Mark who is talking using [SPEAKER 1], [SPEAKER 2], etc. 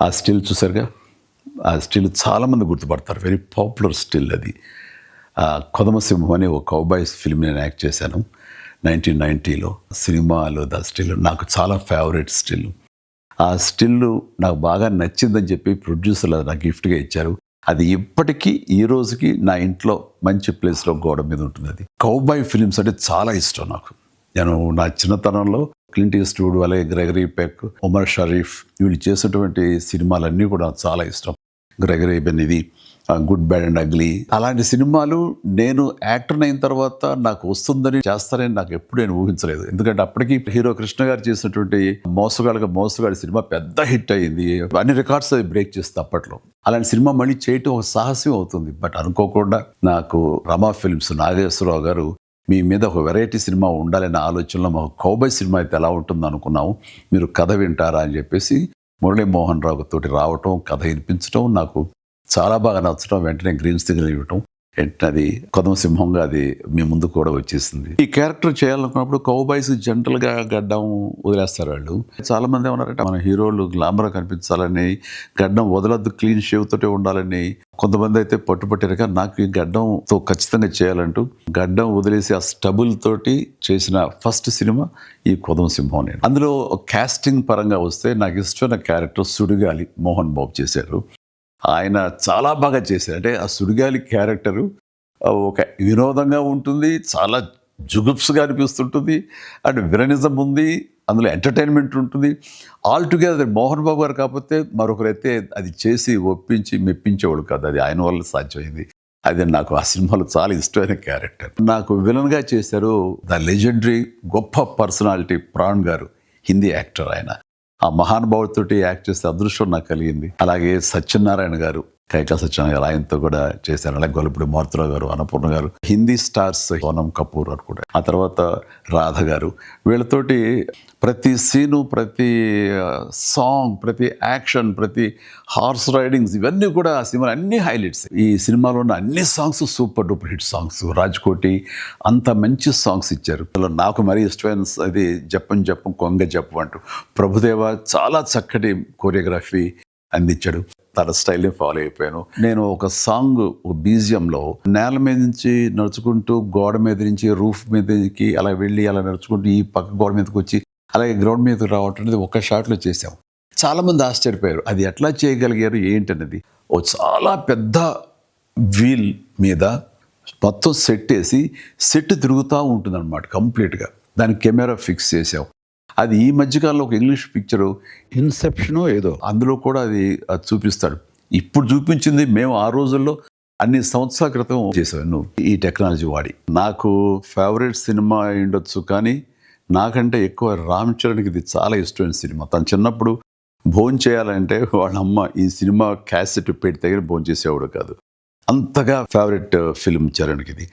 [SPEAKER 1] ఆ స్టిల్ చూసారుగా, ఆ స్టిల్ చాలామంది గుర్తుపడతారు. వెరీ పాపులర్ స్టిల్ అది. కొదమసింహం అనే ఒక కౌబాయ్స్ ఫిల్మ్ నేను యాక్ట్ చేశాను 1990లో. సినిమాలో ద స్టిల్ నాకు చాలా ఫేవరెట్ స్టిల్. ఆ స్టిల్ నాకు బాగా నచ్చిందని చెప్పి ప్రొడ్యూసర్లు అది నాకు గిఫ్ట్గా ఇచ్చారు. అది ఇప్పటికీ ఈ రోజుకి నా ఇంట్లో మంచి ప్లేస్లో గోడ మీద ఉంటుంది. అది కౌబాయ్ ఫిలిమ్స్ అంటే చాలా ఇష్టం నాకు. నేను నా చిన్నతనంలో క్లింట్ ఈస్ట్వుడ్, అలాగే గ్రెగరీ పెక్, ఉమర్ షరీఫ్ వీళ్ళు చేసినటువంటి సినిమాలన్నీ కూడా నాకు చాలా ఇష్టం. గ్రెగరీ బెన్నిది, గుడ్ బ్యాడ్ అండ్ అగ్లీ, అలాంటి సినిమాలు నేను యాక్టర్ అయిన తర్వాత నాకు వస్తుందని చేస్తానని నాకు ఎప్పుడు నేను ఊహించలేదు. ఎందుకంటే అప్పటికి హీరో కృష్ణ గారు చేసినటువంటి మోసగాడి సినిమా పెద్ద హిట్ అయ్యింది. అన్ని రికార్డ్స్ అది బ్రేక్ చేస్తుంది అప్పట్లో. అలాంటి సినిమా మళ్ళీ చేయటం ఒక సాహసం అవుతుంది. బట్ అనుకోకుండా నాకు రమా ఫిల్మ్స్ నాగేశ్వరరావు గారు మీ మీద ఒక వెరైటీ సినిమా ఉండాలనే ఆలోచనలో మాకు కౌబాయ్ సినిమా అయితే ఎలా ఉంటుందో అనుకున్నాము, మీరు కథ వింటారా అని చెప్పేసి మురళీమోహన్ రావు తోటి రావటం, కథ వినిపించడం, నాకు చాలా బాగా నచ్చడం, వెంటనే గ్రీన్ సిగ్నల్ ఇవ్వటం, వెంటనే అది కొదమసింహంగా అది మీ ముందు కూడా వచ్చేసింది. ఈ క్యారెక్టర్ చేయాలనుకున్నప్పుడు కౌబాయ్స్ జనరల్గా గడ్డం వదిలేస్తారు వాళ్ళు. చాలా మంది ఏమన్నారంటే మన హీరోలు గ్లామర్ కనిపించాలని, గడ్డం వదలద్దు, క్లీన్ షేవ్ తోటే ఉండాలని. కొంతమంది అయితే పట్టుపట్టారుగా నాకు ఈ గడ్డంతో ఖచ్చితంగా చేయాలంటూ గడ్డం వదిలేసి ఆ స్టబుల్ తోటి చేసిన ఫస్ట్ సినిమా ఈ కొదమసింహం. నేను అందులో కాస్టింగ్ పరంగా వస్తే నాకు ఇష్టమైన క్యారెక్టర్ సుడిగాలి మోహన్ బాబు చేశారు. ఆయన చాలా బాగా చేశారు. అంటే ఆ సుడిగాలి క్యారెక్టరు ఒక వినోదంగా ఉంటుంది, చాలా జుగుప్స్గా అనిపిస్తుంటుంది, అండ్ విలనిజం ఉంది, అందులో ఎంటర్టైన్మెంట్ ఉంటుంది. ఆల్ టుగెదర్ మోహన్ బాబు గారు కాకపోతే మరొకరైతే అది చేసి ఒప్పించి మెప్పించేవాడు కాదు. అది ఆయన వల్ల సాధ్యమైంది. అది నాకు ఆ సినిమాలో చాలా ఇష్టమైన క్యారెక్టర్. నాకు విలన్గా చేశారు ద లెజెండరీ గొప్ప పర్సనాలిటీ ప్రాణ్ గారు, హిందీ యాక్టర్ ఆయన. ఆ మహానుభావుడితోటి యాక్ట్ చేసే అదృష్టం నాకు కలిగింది. అలాగే సత్యనారాయణ గారు, కైకా సత్యనారాయణ గారు, ఆయనతో కూడా చేశారు. అలాగే గొల్లపూడి మారుతిరావు గారు, అన్నపూర్ణ గారు, హిందీ స్టార్స్ సోనం కపూర్ అని కూడా, ఆ తర్వాత రాధ గారు, వీళ్ళతోటి ప్రతి సీను, ప్రతి సాంగ్, ప్రతి యాక్షన్, ప్రతి హార్స్ రైడింగ్స్, ఇవన్నీ కూడా ఆ సినిమా అన్ని హైలైట్స్. ఈ సినిమాలో ఉన్న అన్ని songs super duper hit songs. Raj-Koti అంత మంచి సాంగ్స్ ఇచ్చారు. నాకు మరీ ఇష్టమైన అది జప్పం జప్పం కొంగ జప్పం అంటూ ప్రభుదేవ చాలా చక్కటి కొరియోగ్రఫీ అందించాడు. తన స్టైల్ని ఫాలో అయిపోయాను. నేను ఒక సాంగ్ బీజియంలో నేల మీద నుంచి నడుచుకుంటూ గోడ మీద నుంచి రూఫ్ మీదకి అలా వెళ్ళి అలా నడుచుకుంటూ ఈ పక్క గోడ మీదకి వచ్చి అలాగే గ్రౌండ్ మీదకి రావటం అనేది ఒక షాట్లో చేసాం. చాలామంది ఆశ్చర్యపోయారు అది ఎట్లా చేయగలిగారు ఏంటనేది. ఓ చాలా పెద్ద వీల్ మీద మొత్తం సెట్ వేసి సెట్ తిరుగుతూ ఉంటుంది అనమాట కంప్లీట్గా. దానికి కెమెరా ఫిక్స్ చేసాం. అది ఈ మధ్యకాలంలో ఒక ఇంగ్లీష్ పిక్చరు ఇన్సెప్షనో ఏదో అందులో కూడా అది చూపిస్తాడు. ఇప్పుడు చూపించింది మేము ఆ రోజుల్లో అన్ని సంవత్సరాల క్రితం చేసాను ఈ టెక్నాలజీ వాడి. నాకు ఫేవరెట్ సినిమా ఉండొచ్చు, కానీ నాకంటే ఎక్కువ రామ్ చరణ్కి ఇది చాలా ఇష్టమైన సినిమా. తను చిన్నప్పుడు భోజనం చేయాలంటే వాళ్ళ అమ్మ ఈ సినిమా క్యాసెట్ పెట్టి దగ్గర భోజనం చేసేవాడు కాదు. అంతగా ఫేవరెట్ ఫిల్మ్ చరణ్కి ఇది.